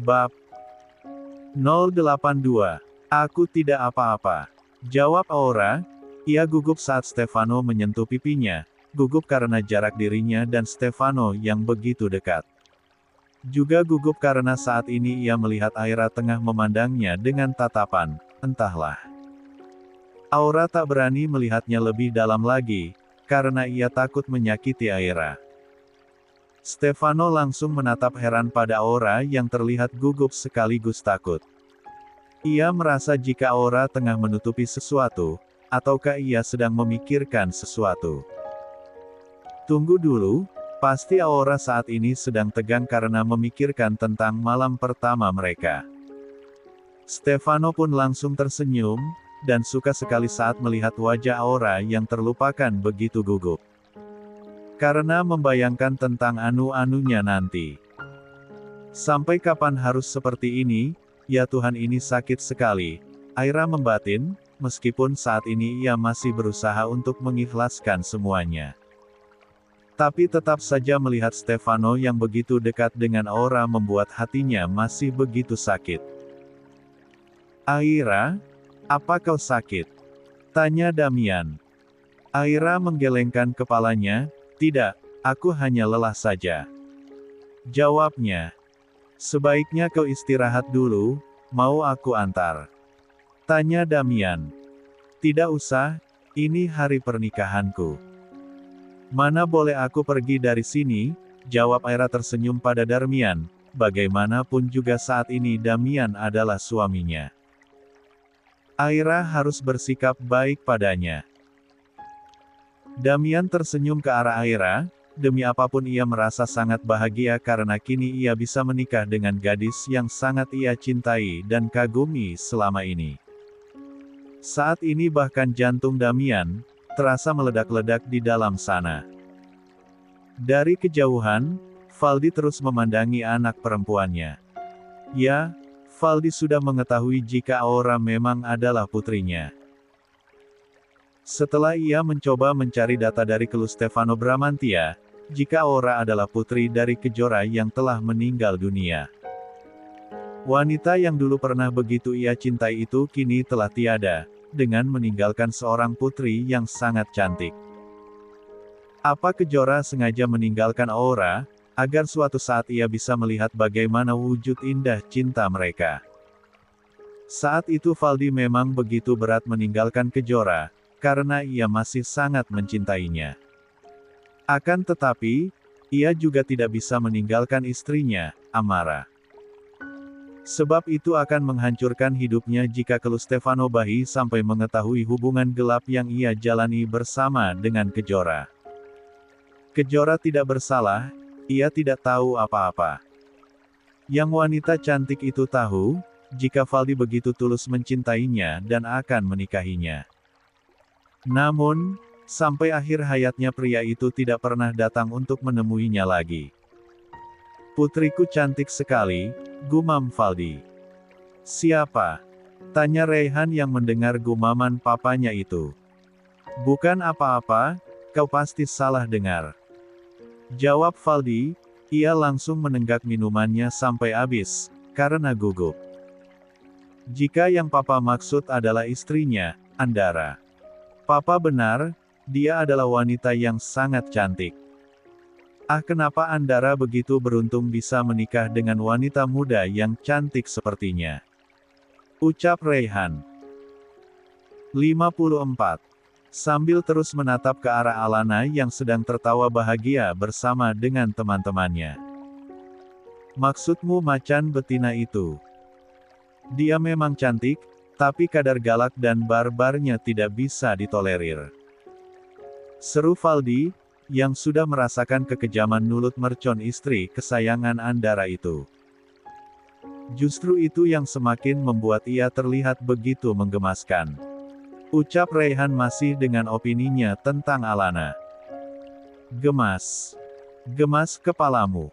Bab 082. Aku tidak apa-apa. Jawab Aura. Ia gugup saat Stefano menyentuh pipinya, gugup karena jarak dirinya dan Stefano yang begitu dekat. Juga gugup karena saat ini ia melihat Aira tengah memandangnya dengan tatapan, entahlah. Aura tak berani melihatnya lebih dalam lagi, karena ia takut menyakiti Aira. Stefano langsung menatap heran pada Aura yang terlihat gugup sekaligus takut. Ia merasa jika Aura tengah menutupi sesuatu, ataukah ia sedang memikirkan sesuatu. Tunggu dulu, pasti Aura saat ini sedang tegang karena memikirkan tentang malam pertama mereka. Stefano pun langsung tersenyum, dan suka sekali saat melihat wajah Aura yang terlupakan begitu gugup. Karena membayangkan tentang anu-anunya nanti. Sampai kapan harus seperti ini, ya Tuhan ini sakit sekali, Aira membatin, meskipun saat ini ia masih berusaha untuk mengikhlaskan semuanya. Tapi tetap saja melihat Stefano yang begitu dekat dengan Aura membuat hatinya masih begitu sakit. Aira, apa kau sakit? Tanya Damian. Aira menggelengkan kepalanya, tidak, aku hanya lelah saja. Jawabnya. Sebaiknya kau istirahat dulu, mau aku antar? Tanya Damian. Tidak usah, ini hari pernikahanku. Mana boleh aku pergi dari sini, jawab Aira tersenyum pada Damian, bagaimanapun juga saat ini Damian adalah suaminya. Aira harus bersikap baik padanya. Damian tersenyum ke arah Aira, demi apapun ia merasa sangat bahagia karena kini ia bisa menikah dengan gadis yang sangat ia cintai dan kagumi selama ini. Saat ini bahkan jantung Damian terasa meledak-ledak di dalam sana. Dari kejauhan, Valdi terus memandangi anak perempuannya. Ya, Valdi sudah mengetahui jika Aura memang adalah putrinya. Setelah ia mencoba mencari data dari Kelu Stefano Bramantia, jika Aura adalah putri dari Kejora yang telah meninggal dunia. Wanita yang dulu pernah begitu ia cintai itu kini telah tiada, dengan meninggalkan seorang putri yang sangat cantik. Apa Kejora sengaja meninggalkan Aura, agar suatu saat ia bisa melihat bagaimana wujud indah cinta mereka. Saat itu Valdi memang begitu berat meninggalkan Kejora, karena ia masih sangat mencintainya. Akan tetapi, ia juga tidak bisa meninggalkan istrinya, Amara. Sebab itu akan menghancurkan hidupnya jika Kelu Stefano Bahi sampai mengetahui hubungan gelap yang ia jalani bersama dengan Kejora. Kejora tidak bersalah, ia tidak tahu apa-apa. Yang wanita cantik itu tahu, jika Valdi begitu tulus mencintainya dan akan menikahinya. Namun, sampai akhir hayatnya pria itu tidak pernah datang untuk menemuinya lagi. Putriku cantik sekali, gumam Valdi. Siapa? Tanya Raihan yang mendengar gumaman papanya itu. Bukan apa-apa, kau pasti salah dengar. Jawab Valdi, ia langsung menenggak minumannya sampai habis, karena gugup. Jika yang papa maksud adalah istrinya, Andara. Papa benar, dia adalah wanita yang sangat cantik. Ah, kenapa Andara begitu beruntung bisa menikah dengan wanita muda yang cantik sepertinya? Ucap Raihan. 54. Sambil terus menatap ke arah Alana yang sedang tertawa bahagia bersama dengan teman-temannya. Maksudmu macan betina itu? Dia memang cantik, tapi kadar galak dan barbarnya tidak bisa ditolerir. Seru Valdi, yang sudah merasakan kekejaman Nulut Mercon istri kesayangan Andara itu. Justru itu yang semakin membuat ia terlihat begitu menggemaskan. Ucap Raihan masih dengan opininya tentang Alana. Gemas. Gemas kepalamu.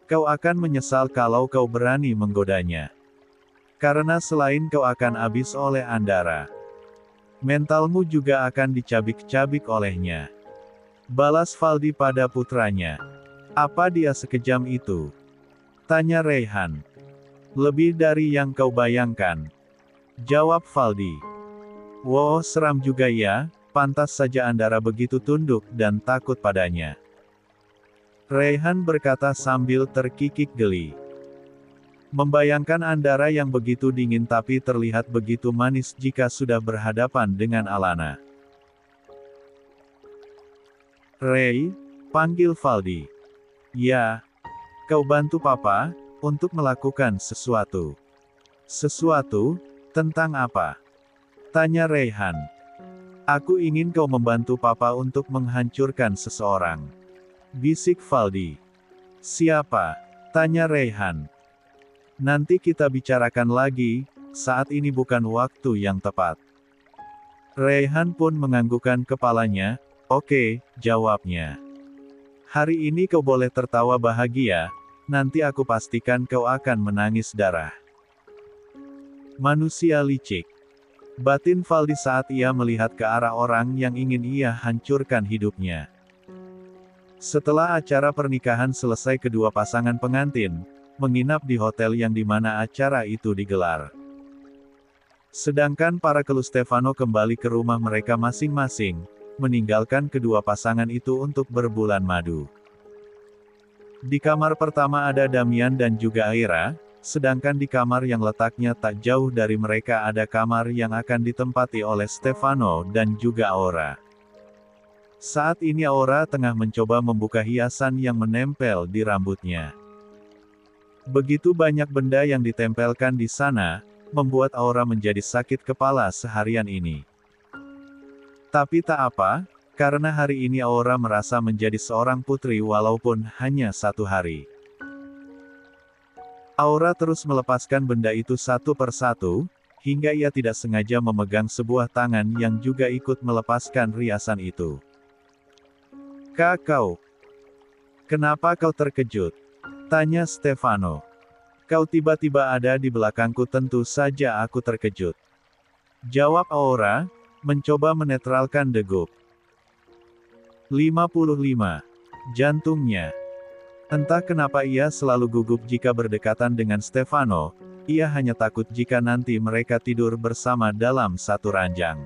Kau akan menyesal kalau kau berani menggodanya. Karena selain kau akan habis oleh Andara, mentalmu juga akan dicabik-cabik olehnya. Balas Valdi pada putranya. Apa dia sekejam itu? Tanya Raihan. Lebih dari yang kau bayangkan. Jawab Valdi. Wow, seram juga ya, pantas saja Andara begitu tunduk dan takut padanya. Raihan berkata sambil terkikik geli. Membayangkan Andara yang begitu dingin tapi terlihat begitu manis jika sudah berhadapan dengan Alana. Ray, panggil Valdi. Ya, kau bantu papa, untuk melakukan sesuatu. Sesuatu? Tentang apa? Tanya Raihan. Aku ingin kau membantu papa untuk menghancurkan seseorang. Bisik Valdi. Siapa? Tanya Raihan. Nanti kita bicarakan lagi, saat ini bukan waktu yang tepat. Raihan pun menganggukkan kepalanya. Oke, jawabnya. Hari ini kau boleh tertawa bahagia, nanti aku pastikan kau akan menangis darah. Manusia licik. Batin Valdi saat ia melihat ke arah orang yang ingin ia hancurkan hidupnya. Setelah acara pernikahan selesai, kedua pasangan pengantin menginap di hotel yang dimana acara itu digelar. Sedangkan para kelu Stefano kembali ke rumah mereka masing-masing, meninggalkan kedua pasangan itu untuk berbulan madu. Di kamar pertama ada Damian dan juga Aira, sedangkan di kamar yang letaknya tak jauh dari mereka ada kamar yang akan ditempati oleh Stefano dan juga Aura. Saat ini Aura tengah mencoba membuka hiasan yang menempel di rambutnya. Begitu banyak benda yang ditempelkan di sana, membuat Aura menjadi sakit kepala seharian ini. Tapi tak apa, karena hari ini Aura merasa menjadi seorang putri walaupun hanya satu hari. Aura terus melepaskan benda itu satu persatu, hingga ia tidak sengaja memegang sebuah tangan yang juga ikut melepaskan riasan itu. Kau, kenapa kau terkejut? Tanya Stefano. Kau tiba-tiba ada di belakangku, tentu saja aku terkejut. Jawab Aura, mencoba menetralkan degup. 55. Jantungnya. Entah kenapa ia selalu gugup jika berdekatan dengan Stefano, ia hanya takut jika nanti mereka tidur bersama dalam satu ranjang.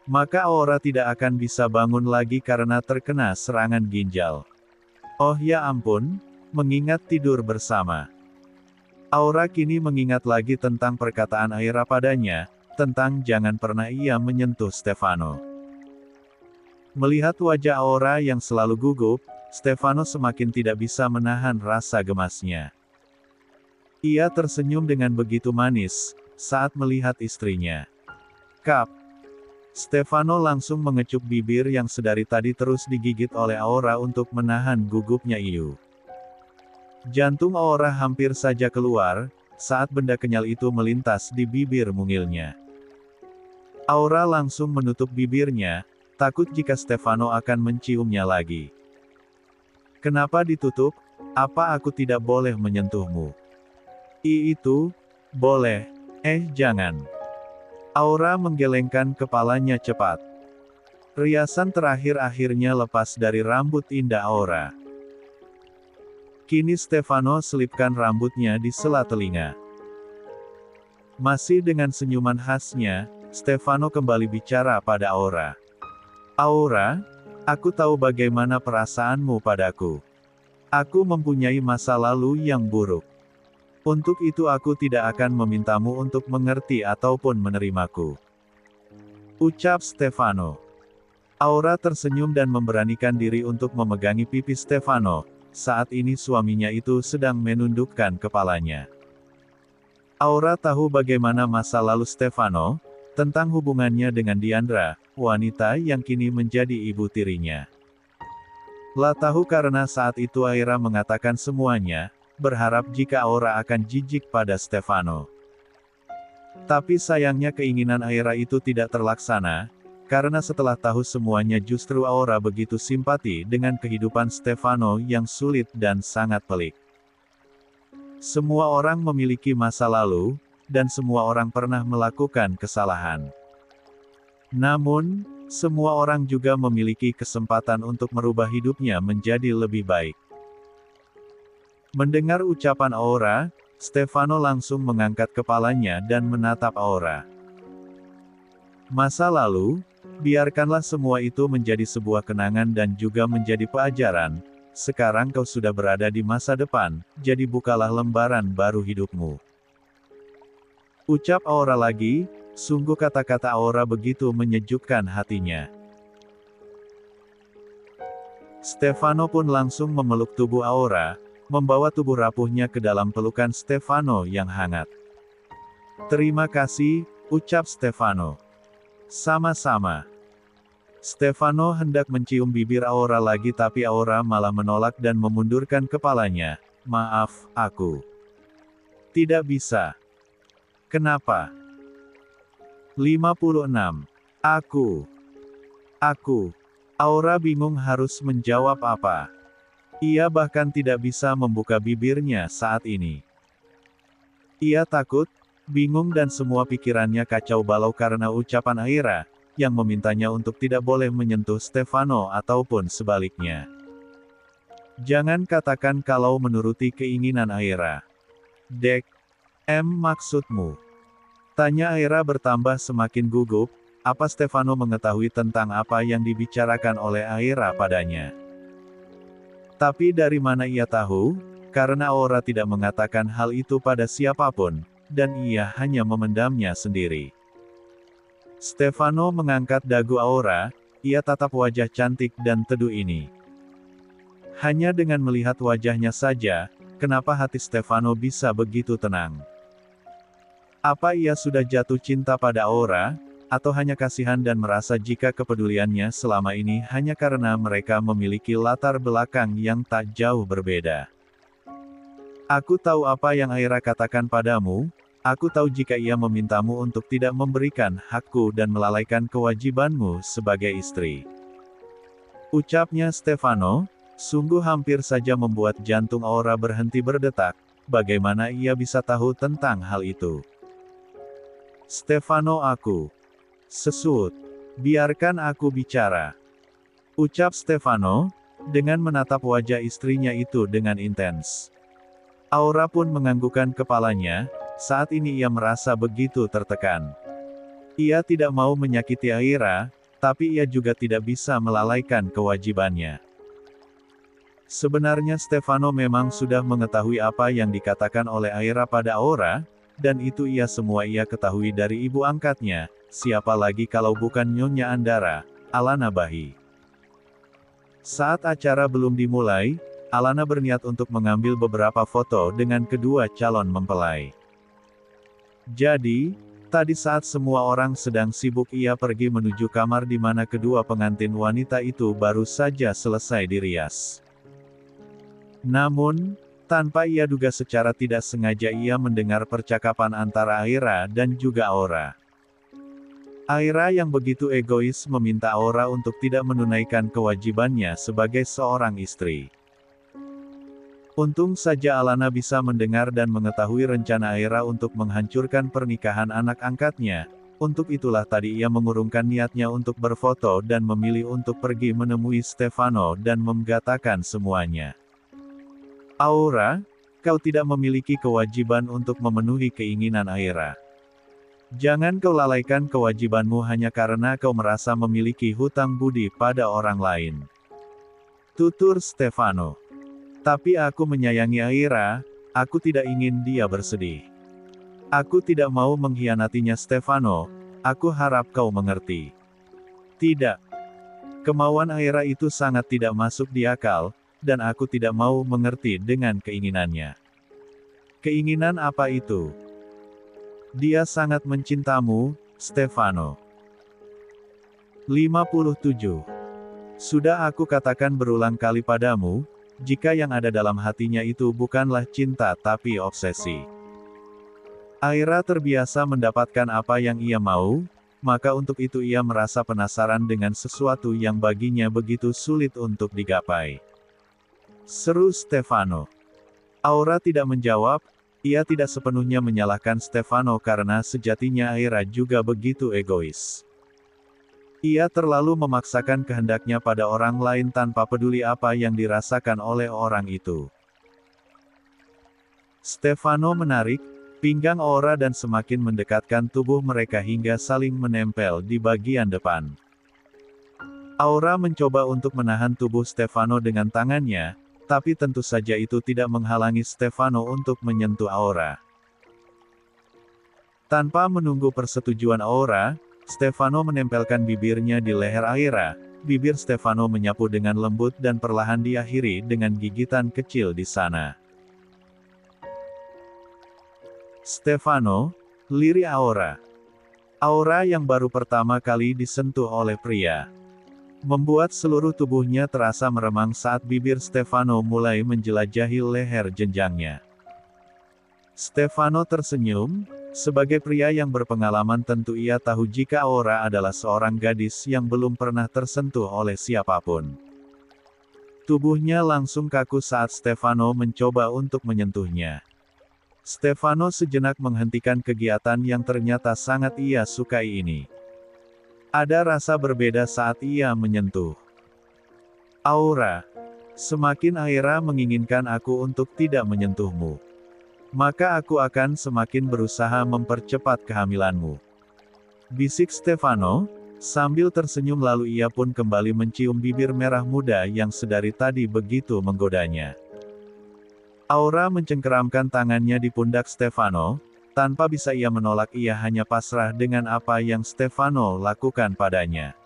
Maka Aura tidak akan bisa bangun lagi karena terkena serangan ginjal. Oh ya ampun, mengingat tidur bersama. Aura kini mengingat lagi tentang perkataan Aira padanya, tentang jangan pernah ia menyentuh Stefano. Melihat wajah Aura yang selalu gugup, Stefano semakin tidak bisa menahan rasa gemasnya. Ia tersenyum dengan begitu manis, saat melihat istrinya. Kap. Stefano langsung mengecup bibir yang sedari tadi terus digigit oleh Aura untuk menahan gugupnya Iu. Jantung Aura hampir saja keluar, saat benda kenyal itu melintas di bibir mungilnya. Aura langsung menutup bibirnya, takut jika Stefano akan menciumnya lagi. Kenapa ditutup? Apa aku tidak boleh menyentuhmu? Itu, boleh, jangan. Aura menggelengkan kepalanya cepat. Riasan terakhir akhirnya lepas dari rambut indah Aura. Kini Stefano selipkan rambutnya di sela telinga. Masih dengan senyuman khasnya, Stefano kembali bicara pada Aura. Aura, aku tahu bagaimana perasaanmu padaku. Aku mempunyai masa lalu yang buruk. Untuk itu aku tidak akan memintamu untuk mengerti ataupun menerimaku. Ucap Stefano. Aura tersenyum dan memberanikan diri untuk memegangi pipi Stefano, saat ini suaminya itu sedang menundukkan kepalanya. Aura tahu bagaimana masa lalu Stefano, tentang hubungannya dengan Diandra, wanita yang kini menjadi ibu tirinya. Lah tahu karena saat itu Aira mengatakan semuanya, berharap jika Aura akan jijik pada Stefano. Tapi sayangnya keinginan Aira itu tidak terlaksana, karena setelah tahu semuanya justru Aura begitu simpati dengan kehidupan Stefano yang sulit dan sangat pelik. Semua orang memiliki masa lalu, dan semua orang pernah melakukan kesalahan. Namun, semua orang juga memiliki kesempatan untuk merubah hidupnya menjadi lebih baik. Mendengar ucapan Aura, Stefano langsung mengangkat kepalanya dan menatap Aura. Masa lalu, biarkanlah semua itu menjadi sebuah kenangan dan juga menjadi pelajaran. Sekarang kau sudah berada di masa depan, jadi bukalah lembaran baru hidupmu. Ucap Aura lagi, sungguh kata-kata Aura begitu menyejukkan hatinya. Stefano pun langsung memeluk tubuh Aura, membawa tubuh rapuhnya ke dalam pelukan Stefano yang hangat. Terima kasih, ucap Stefano. Sama-sama. Stefano hendak mencium bibir Aura lagi tapi Aura malah menolak dan memundurkan kepalanya. Maaf, aku tidak bisa. Kenapa? 56. Aku. Aura bingung harus menjawab apa. Ia bahkan tidak bisa membuka bibirnya saat ini. Ia takut, bingung dan semua pikirannya kacau balau karena ucapan Aira, yang memintanya untuk tidak boleh menyentuh Stefano ataupun sebaliknya. Jangan katakan kalau menuruti keinginan Aira. Dek, maksudmu? Tanya Aira bertambah semakin gugup. Apa Stefano mengetahui tentang apa yang dibicarakan oleh Aira padanya? Tapi dari mana ia tahu? Karena Aura tidak mengatakan hal itu pada siapapun, dan ia hanya memendamnya sendiri. Stefano mengangkat dagu Aura, ia tatap wajah cantik dan teduh ini. Hanya dengan melihat wajahnya saja, kenapa hati Stefano bisa begitu tenang? Apa ia sudah jatuh cinta pada Aura? Atau hanya kasihan dan merasa jika kepeduliannya selama ini hanya karena mereka memiliki latar belakang yang tak jauh berbeda. Aku tahu apa yang Aira katakan padamu, aku tahu jika ia memintamu untuk tidak memberikan hakku dan melalaikan kewajibanmu sebagai istri. Ucapnya Stefano, sungguh hampir saja membuat jantung Aura berhenti berdetak. Bagaimana ia bisa tahu tentang hal itu? Stefano, aku sesut. Biarkan aku bicara. Ucap Stefano, dengan menatap wajah istrinya itu dengan intens. Aura pun menganggukkan kepalanya, saat ini ia merasa begitu tertekan. Ia tidak mau menyakiti Aira, tapi ia juga tidak bisa melalaikan kewajibannya. Sebenarnya Stefano memang sudah mengetahui apa yang dikatakan oleh Aira pada Aura, dan itu semua ia ketahui dari ibu angkatnya. Siapa lagi kalau bukan Nyonya Andara, Alana Bahi. Saat acara belum dimulai, Alana berniat untuk mengambil beberapa foto dengan kedua calon mempelai. Jadi, tadi saat semua orang sedang sibuk ia pergi menuju kamar di mana kedua pengantin wanita itu baru saja selesai dirias. Namun, tanpa ia duga secara tidak sengaja ia mendengar percakapan antara Aira dan juga Aura. Aira yang begitu egois meminta Aura untuk tidak menunaikan kewajibannya sebagai seorang istri. Untung saja Alana bisa mendengar dan mengetahui rencana Aira untuk menghancurkan pernikahan anak angkatnya. Untuk itulah tadi ia mengurungkan niatnya untuk berfoto dan memilih untuk pergi menemui Stefano dan mengatakan semuanya. Aura, kau tidak memiliki kewajiban untuk memenuhi keinginan Aira. Jangan kau lalaikan kewajibanmu hanya karena kau merasa memiliki hutang budi pada orang lain. Tutur Stefano. Tapi aku menyayangi Aira, aku tidak ingin dia bersedih. Aku tidak mau mengkhianatinya Stefano, aku harap kau mengerti. Tidak. Kemauan Aira itu sangat tidak masuk di akal, dan aku tidak mau mengerti dengan keinginannya. Keinginan apa itu? Dia sangat mencintamu, Stefano. 57. Sudah aku katakan berulang kali padamu, jika yang ada dalam hatinya itu bukanlah cinta tapi obsesi. Aira terbiasa mendapatkan apa yang ia mau, maka untuk itu ia merasa penasaran dengan sesuatu yang baginya begitu sulit untuk digapai. Seru Stefano. Aura tidak menjawab. Ia tidak sepenuhnya menyalahkan Stefano karena sejatinya Aira juga begitu egois. Ia terlalu memaksakan kehendaknya pada orang lain tanpa peduli apa yang dirasakan oleh orang itu. Stefano menarik pinggang Aura dan semakin mendekatkan tubuh mereka hingga saling menempel di bagian depan. Aura mencoba untuk menahan tubuh Stefano dengan tangannya, tapi tentu saja itu tidak menghalangi Stefano untuk menyentuh Aura. Tanpa menunggu persetujuan Aura, Stefano menempelkan bibirnya di leher Aira. Bibir Stefano menyapu dengan lembut dan perlahan diakhiri dengan gigitan kecil di sana. Stefano, lirik Aura. Aura yang baru pertama kali disentuh oleh pria, membuat seluruh tubuhnya terasa meremang saat bibir Stefano mulai menjelajahi leher jenjangnya. Stefano tersenyum. Sebagai pria yang berpengalaman tentu ia tahu jika Aura adalah seorang gadis yang belum pernah tersentuh oleh siapapun. Tubuhnya langsung kaku saat Stefano mencoba untuk menyentuhnya. Stefano sejenak menghentikan kegiatan yang ternyata sangat ia sukai ini. Ada rasa berbeda saat ia menyentuh Aura. Semakin Aira menginginkan aku untuk tidak menyentuhmu, maka aku akan semakin berusaha mempercepat kehamilanmu, bisik Stefano, sambil tersenyum lalu ia pun kembali mencium bibir merah muda yang sedari tadi begitu menggodanya. Aura mencengkeramkan tangannya di pundak Stefano, tanpa bisa ia menolak ia hanya pasrah dengan apa yang Stefano lakukan padanya.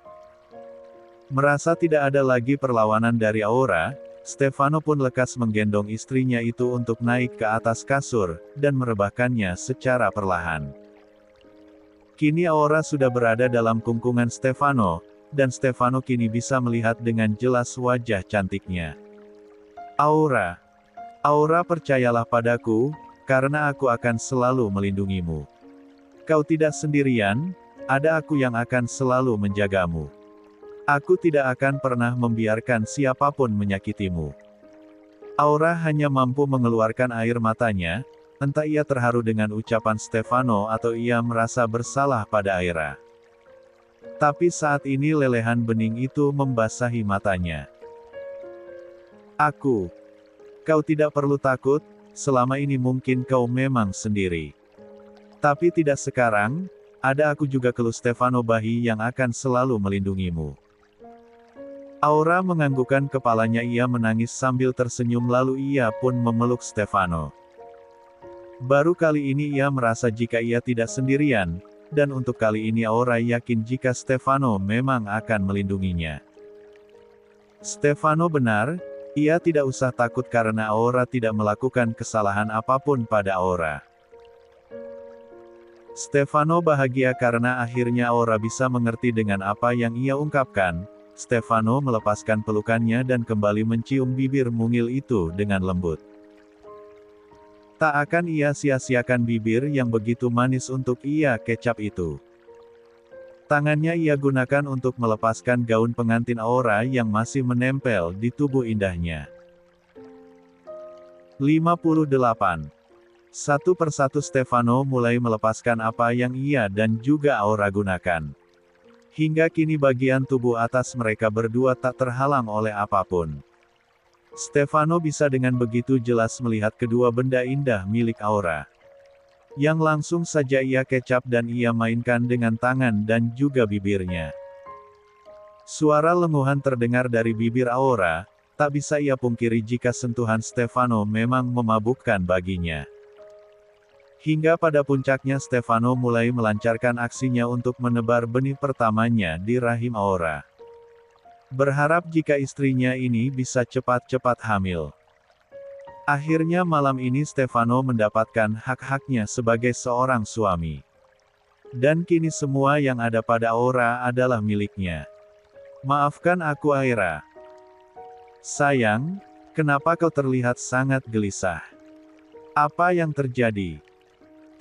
Merasa tidak ada lagi perlawanan dari Aura, Stefano pun lekas menggendong istrinya itu untuk naik ke atas kasur, dan merebahkannya secara perlahan. Kini Aura sudah berada dalam kungkungan Stefano, dan Stefano kini bisa melihat dengan jelas wajah cantiknya. Aura. Aura, percayalah padaku, karena aku akan selalu melindungimu. Kau tidak sendirian, ada aku yang akan selalu menjagamu. Aku tidak akan pernah membiarkan siapapun menyakitimu. Aura hanya mampu mengeluarkan air matanya, entah ia terharu dengan ucapan Stefano atau ia merasa bersalah pada Aira. Tapi saat ini lelehan bening itu membasahi matanya. Kau tidak perlu takut, selama ini mungkin kau memang sendiri. Tapi tidak sekarang, ada aku juga, keluh Stefano bahi yang akan selalu melindungimu. Aura menganggukkan kepalanya, ia menangis sambil tersenyum lalu ia pun memeluk Stefano. Baru kali ini ia merasa jika ia tidak sendirian, dan untuk kali ini Aura yakin jika Stefano memang akan melindunginya. Stefano benar, ia tidak usah takut karena Aura tidak melakukan kesalahan apapun pada Aura. Stefano bahagia karena akhirnya Aura bisa mengerti dengan apa yang ia ungkapkan. Stefano melepaskan pelukannya dan kembali mencium bibir mungil itu dengan lembut. Tak akan ia sia-siakan bibir yang begitu manis untuk ia kecap itu. Tangannya ia gunakan untuk melepaskan gaun pengantin Aura yang masih menempel di tubuh indahnya. 58. Satu persatu Stefano mulai melepaskan apa yang ia dan juga Aura gunakan. Hingga kini bagian tubuh atas mereka berdua tak terhalang oleh apapun. Stefano bisa dengan begitu jelas melihat kedua benda indah milik Aura, yang langsung saja ia kecap dan ia mainkan dengan tangan dan juga bibirnya. Suara lenguhan terdengar dari bibir Aura, tak bisa ia pungkiri jika sentuhan Stefano memang memabukkan baginya. Hingga pada puncaknya Stefano mulai melancarkan aksinya untuk menebar benih pertamanya di rahim Aura. Berharap jika istrinya ini bisa cepat-cepat hamil. Akhirnya malam ini Stefano mendapatkan hak-haknya sebagai seorang suami. Dan kini semua yang ada pada Aura adalah miliknya. Maafkan aku Aira. Sayang, kenapa kau terlihat sangat gelisah? Apa yang terjadi?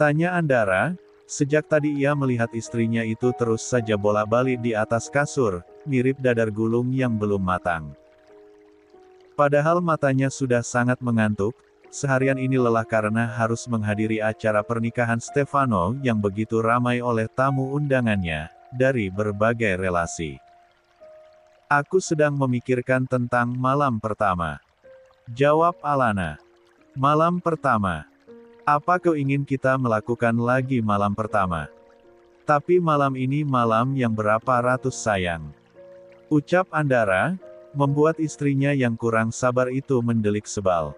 Tanya Andara. Sejak tadi ia melihat istrinya itu terus saja bolak-balik di atas kasur, mirip dadar gulung yang belum matang. Padahal matanya sudah sangat mengantuk, seharian ini lelah karena harus menghadiri acara pernikahan Stefano yang begitu ramai oleh tamu undangannya, dari berbagai relasi. Aku sedang memikirkan tentang malam pertama. Jawab Alana. Malam pertama. Apa kau ingin kita melakukan lagi malam pertama? Tapi malam ini malam yang berapa ratus sayang. Ucap Andara, membuat istrinya yang kurang sabar itu mendelik sebal.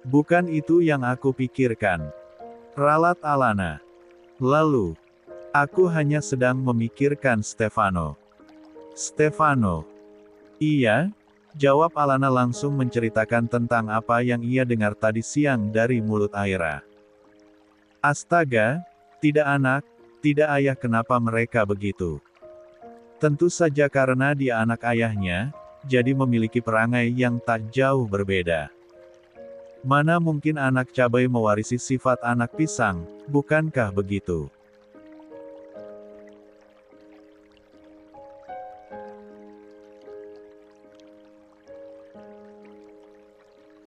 Bukan itu yang aku pikirkan. Ralat Alana. Lalu, aku hanya sedang memikirkan Stefano. Stefano. Iya, jawab Alana langsung menceritakan tentang apa yang ia dengar tadi siang dari mulut Aira. Astaga, tidak anak, tidak ayah, kenapa mereka begitu? Tentu saja karena dia anak ayahnya, jadi memiliki perangai yang tak jauh berbeda. Mana mungkin anak cabai mewarisi sifat anak pisang, bukankah begitu?